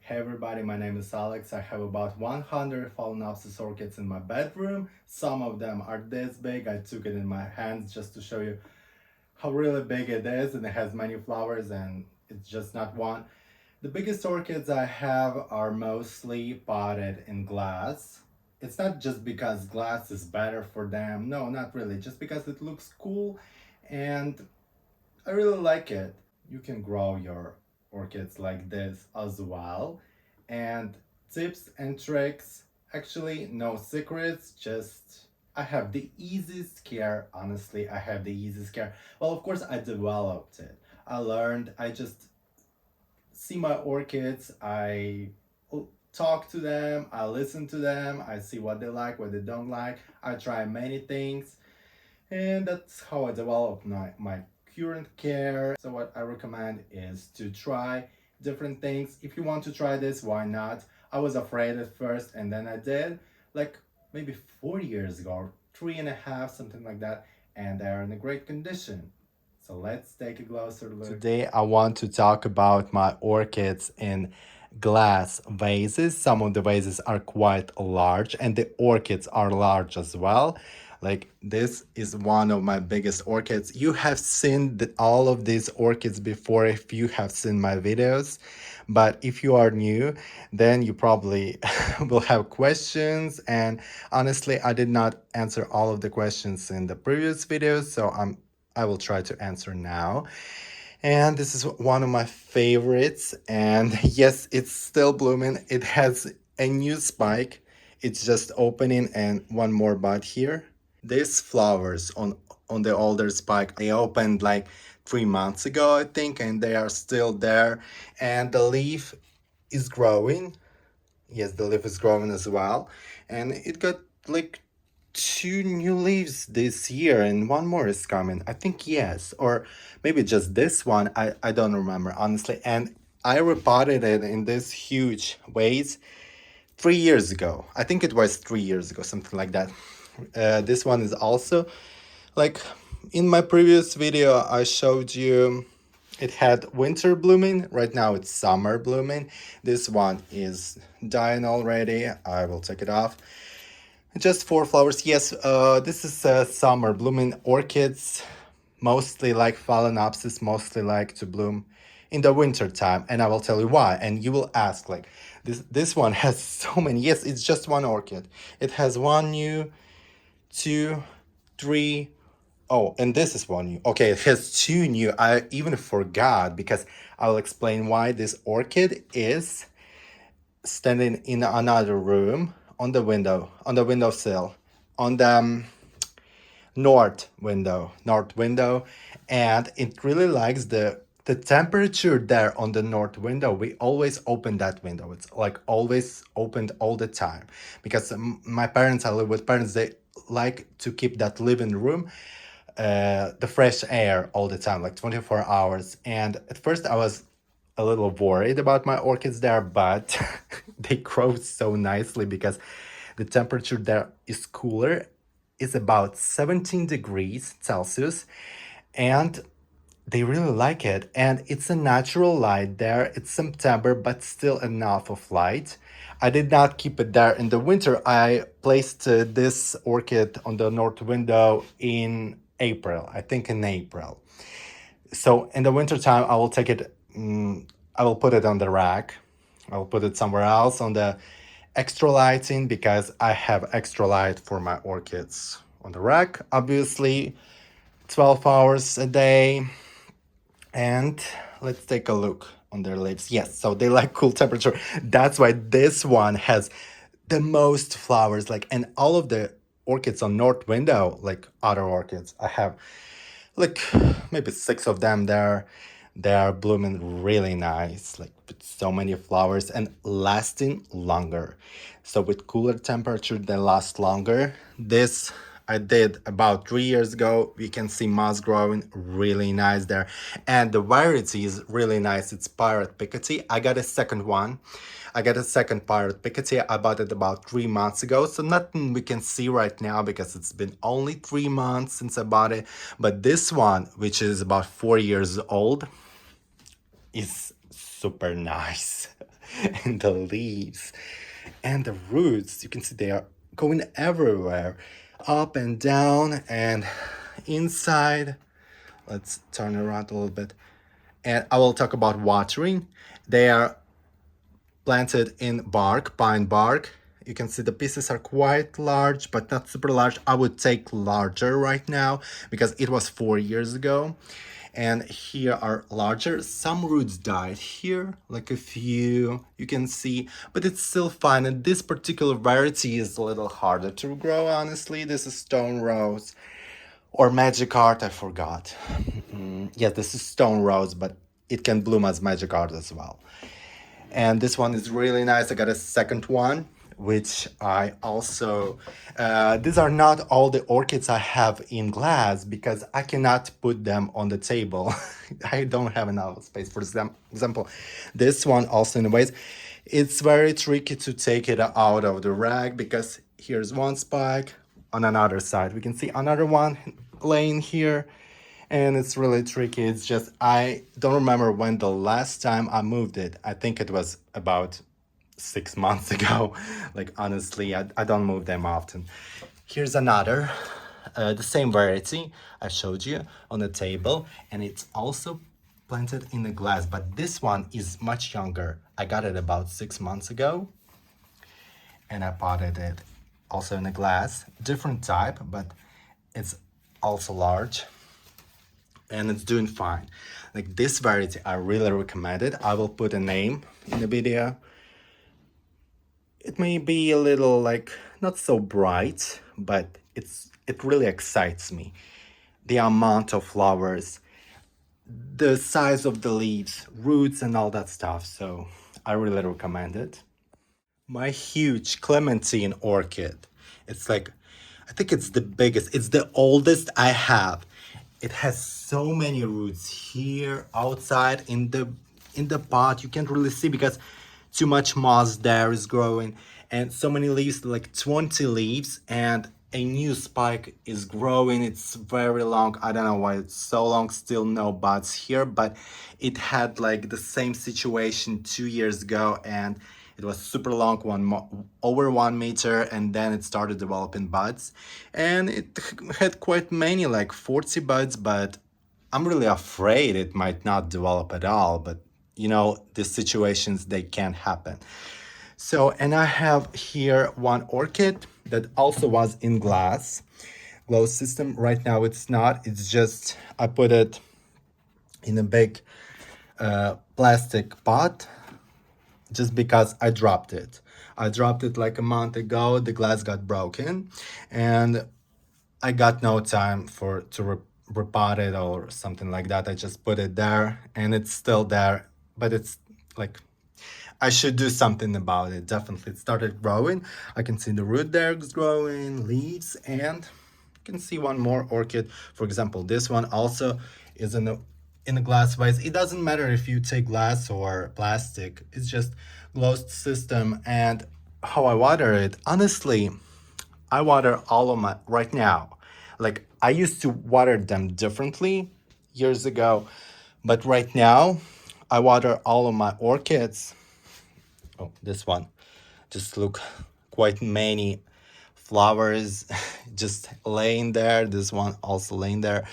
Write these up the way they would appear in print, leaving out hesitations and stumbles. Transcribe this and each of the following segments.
Hey everybody, my name is Alex. I have about 100 Phalaenopsis orchids in my bedroom. Some of them are this big. I took it in my hands just to show you how really big it is, and it has many flowers and it's just not one. The biggest orchids I have are mostly potted in glass. It's not just because glass is better for them. No, not really. Just because it looks cool and I really like it. You can grow your orchids like this as well. And tips and tricks, actually no secrets, just I have the easiest care. Honestly, I have the easiest care. Well, of course I developed it. I learned, I just see my orchids, I talk to them, I listen to them, I see what they like, what they don't like. I try many things, and that's how I develop my current care. So what I recommend is to try different things. If you want to try this, why not? I was afraid at first, and then I did, like maybe 4 years ago, 3.5, something like that, and they're in a great condition. So let's take a closer look. Today I want to talk about my orchids in glass vases. Some of the vases are quite large and the orchids are large as well. Like this is one of my biggest orchids. You have seen all of these orchids before if you have seen my videos. But if you are new, then you probably will have questions. And honestly, I did not answer all of the questions in the previous videos, so I will try to answer now. And this is one of my favorites. And yes, it's still blooming. It has a new spike. It's just opening and one more bud here. These flowers on the older spike, they opened like 3 months ago, I think, and they are still there. And the leaf is growing. Yes, the leaf is growing as well. And it got like two new leaves this year and one more is coming. I think yes, or maybe just this one. I don't remember honestly. And I repotted it in this huge vase 3 years ago. I think it was 3 years ago, something like that. This one is also like in my previous video I showed you it had winter blooming. Right now it's summer blooming. This one is dying already. I will take it off. Just 4 flowers. Yes, this is summer blooming orchids. Mostly like Phalaenopsis, mostly like to bloom in the winter time, and I will tell you why. And you will ask, like, this one has so many. Yes, it's just one orchid. It has one new, two, three. Oh, and this is one new. Okay, it has two new. I even forgot because I'll explain why this orchid is standing in another room on the windowsill, on the north window, and it really likes the temperature there on the north window. We always open that window. It's like always opened all the time because my parents, I live with parents, they like to keep that living room the fresh air all the time, like 24 hours. And at first I was a little worried about my orchids there, but they grow so nicely because the temperature there is cooler. It's about 17 degrees Celsius, and they really like it. And it's a natural light there. It's September, but still enough of light. I did not keep it there in the winter. I placed this orchid on the north window in April, I think in April. So in the wintertime, I will take it, I will put it on the rack. I'll put it somewhere else on the extra lighting because I have extra light for my orchids on the rack, obviously, 12 hours a day. And let's take a look on their leaves. Yes, so they like cool temperature. That's why this one has the most flowers, like, and all of the orchids on north window, like other orchids, I have like maybe 6 of them there. They are blooming really nice, like with so many flowers and lasting longer. So with cooler temperature, they last longer. This I did about 3 years ago. We can see moss growing really nice there. And the variety is really nice. It's Pirate Picotee. I got a second one. I got a second Pirate Picotee. I bought it about 3 months ago. So nothing we can see right now because it's been only 3 months since I bought it. But this one, which is about 4 years old, is super nice. and the leaves and the roots. You can see they are going everywhere, up and down and inside. Let's turn around a little bit. And I will talk about watering. They are planted in bark, pine bark. You can see the pieces are quite large, but not super large. I would take larger right now because it was 4 years ago. And here are larger. Some roots died here, like a few, you can see, but it's still fine. And this particular variety is a little harder to grow, honestly. This is stone rose or magic art, I forgot. Yes, this is stone rose, but it can bloom as magic art as well. And this one is really nice. I got a second one, which I also, these are not all the orchids I have in glass because I cannot put them on the table. I don't have enough space. For example, this one also in a ways, it's very tricky to take it out of the rag because here's one spike on another side. We can see another one laying here. And it's really tricky. It's just, I don't remember when the last time I moved it. I think it was about 6 months ago. Like, honestly, I don't move them often. Here's another, the same variety I showed you on the table. And it's also planted in the glass, but this one is much younger. I got it about 6 months ago. And I potted it also in a glass. Different type, but it's also large. And it's doing fine. Like this variety, I really recommend it. I will put a name in the video. It may be a little like not so bright, but it really excites me. The amount of flowers, the size of the leaves, roots and all that stuff. So I really recommend it. My huge clementine orchid. It's like, I think it's the biggest, it's the oldest I have. It has so many roots here outside in the pot. You can't really see because too much moss there is growing and so many leaves, like 20 leaves, and a new spike is growing. It's very long. I don't know why it's so long, still no buds here, but it had like the same situation 2 years ago and it was super long, over 1 meter, and then it started developing buds. And it had quite many, like 40 buds, but I'm really afraid it might not develop at all. But you know, these situations, they can happen. So, and I have here one orchid that also was in glass, glow system. Right now it's not, it's just, I put it in a big plastic pot just because I dropped it. I dropped it like a month ago. The glass got broken and I got no time to repot it or something like that. I just put it there and it's still there, but it's like, I should do something about it. Definitely, it started growing. I can see the root there is growing, leaves, and you can see one more orchid. For example, this one also is in a glass vase. It doesn't matter if you take glass or plastic. It's just closed system. And how I water it, honestly, I water all of my right now. Like I used to water them differently years ago, but right now I water all of my orchids. Oh, this one, just look, quite many flowers just laying there. This one also laying there.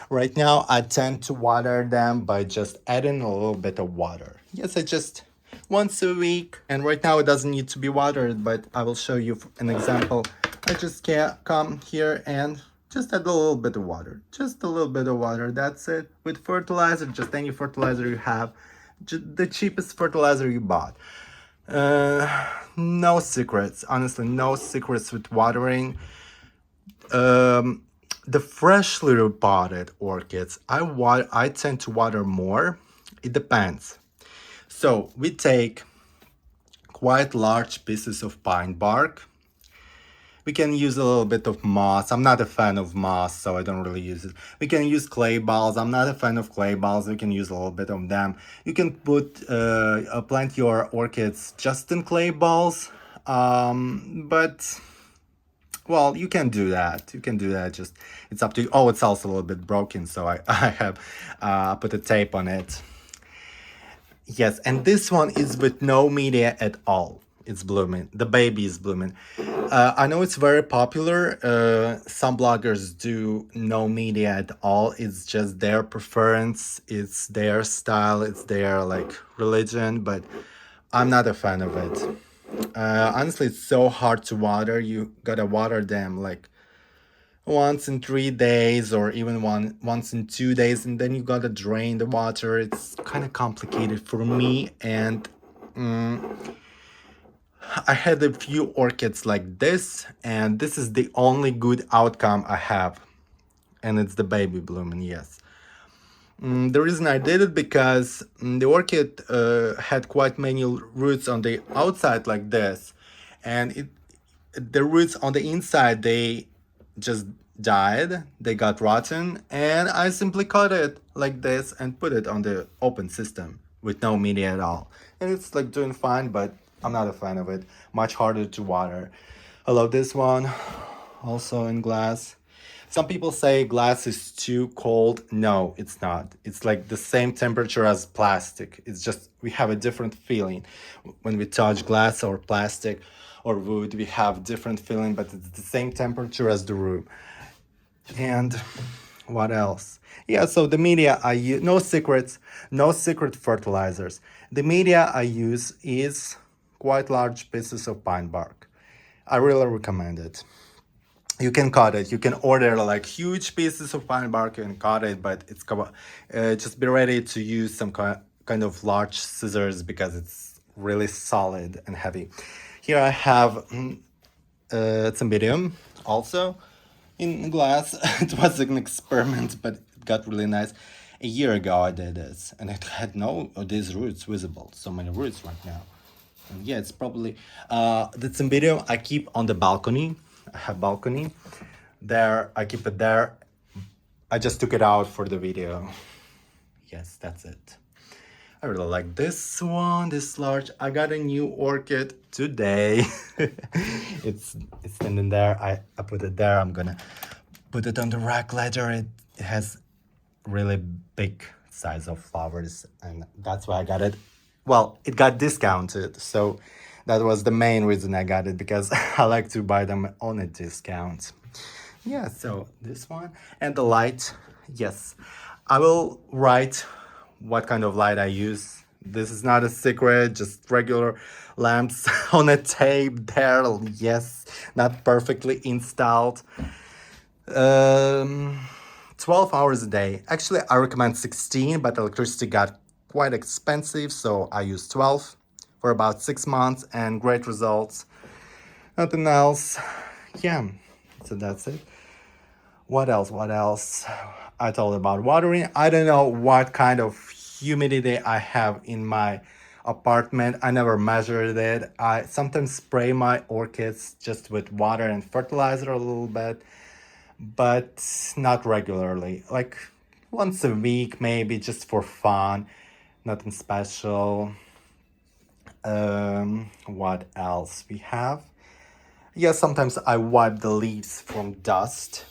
Right now, I tend to water them by just adding a little bit of water. Yes, I just once a week. And right now it doesn't need to be watered, but I will show you an example. I just come here and just add a little bit of water. Just a little bit of water, that's it. With fertilizer, just any fertilizer you have. The cheapest fertilizer you bought. No secrets, honestly, no secrets with watering. The freshly repotted orchids, I tend to water more. It depends. So we take quite large pieces of pine bark. We can use a little bit of moss. I'm not a fan of moss, so I don't really use it. We can use clay balls. I'm not a fan of clay balls. We can use a little bit of them. You can plant your orchids just in clay balls, but well, you can do that. You can do that. Just it's up to you. Oh, it's also a little bit broken, so I have put a tape on it. Yes, and this one is with no media at all. It's blooming. The baby is blooming. I know it's very popular. Some bloggers do no media at all. It's just their preference. It's their style. It's their like religion. But I'm not a fan of it. Honestly, it's so hard to water. You gotta water them like once in 3 days or even once in 2 days, and then you gotta drain the water. It's kind of complicated for me, and I had a few orchids like this, and this is the only good outcome I have, and it's the baby blooming. Yes. The reason I did it because the orchid had quite many roots on the outside like this, and the roots on the inside, they just died, they got rotten, and I simply cut it like this and put it on the open system with no media at all, and it's like doing fine, but I'm not a fan of it. Much harder to water. I love this one, also in glass. Some people say glass is too cold. No, it's not. It's like the same temperature as plastic. It's just we have a different feeling. When we touch glass or plastic or wood, we have different feeling, but it's the same temperature as the room. And what else? Yeah, so the media I use, no secrets, no secret fertilizers. The media I use is quite large pieces of pine bark. I really recommend it. You can cut it. You can order like huge pieces of pine bark and cut it, but it's just be ready to use some kind of large scissors because it's really solid and heavy. Here I have cymbidium also in glass. It was an experiment, but it got really nice. A year ago I did this, and it had no of these roots visible. So many roots right now. And yeah, it's probably the cymbidium I keep on the balcony. I have balcony there. I keep it there. I just took it out for the video. Yes, that's it. I really like this one, this large. I got a new orchid today. it's standing there. I put it there. I'm gonna put it on the rack later. It has really big size of flowers, and that's why I got it. Well, it got discounted, so that was the main reason I got it, because I like to buy them on a discount. Yeah, so this one and the light. Yes, I will write what kind of light I use. This is not a secret, just regular lamps on a tape there. Yes, not perfectly installed. Um, 12 hours a day. Actually, I recommend 16, but electricity got quite expensive, so I use 12 for about 6 months and great results. Nothing else. Yeah, so that's it. What else? What else? I told about watering. I don't know what kind of humidity I have in my apartment. I never measured it. I sometimes spray my orchids just with water and fertilizer a little bit, but not regularly. Like once a week, maybe just for fun. Nothing special. What else we have? Yeah, sometimes I wipe the leaves from dust.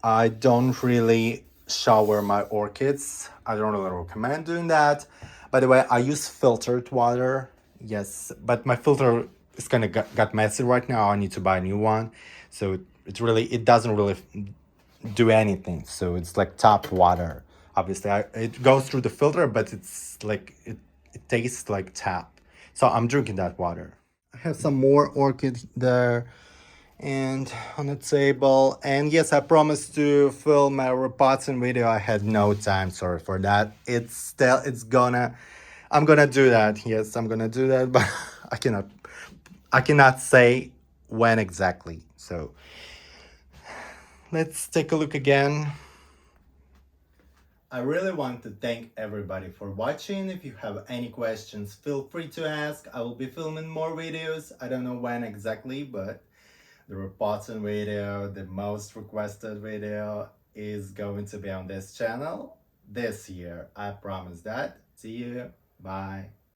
I don't really shower my orchids. I don't really recommend doing that. By the way, I use filtered water. Yes, but my filter is kind of got messy right now. I need to buy a new one. So it doesn't really do anything. So it's like tap water. Obviously, it goes through the filter, but it's like it tastes like tap. So I'm drinking that water. I have some more orchid there and on the table. And yes, I promised to film a repotting video. I had no time. Sorry for that. I'm gonna do that. Yes, I'm gonna do that, but I cannot say when exactly. So let's take a look again. I really want to thank everybody for watching. If you have any questions, feel free to ask. I will be filming more videos. I don't know when exactly, but the repotting video, the most requested video, is going to be on this channel this year. I promise that. See you. Bye.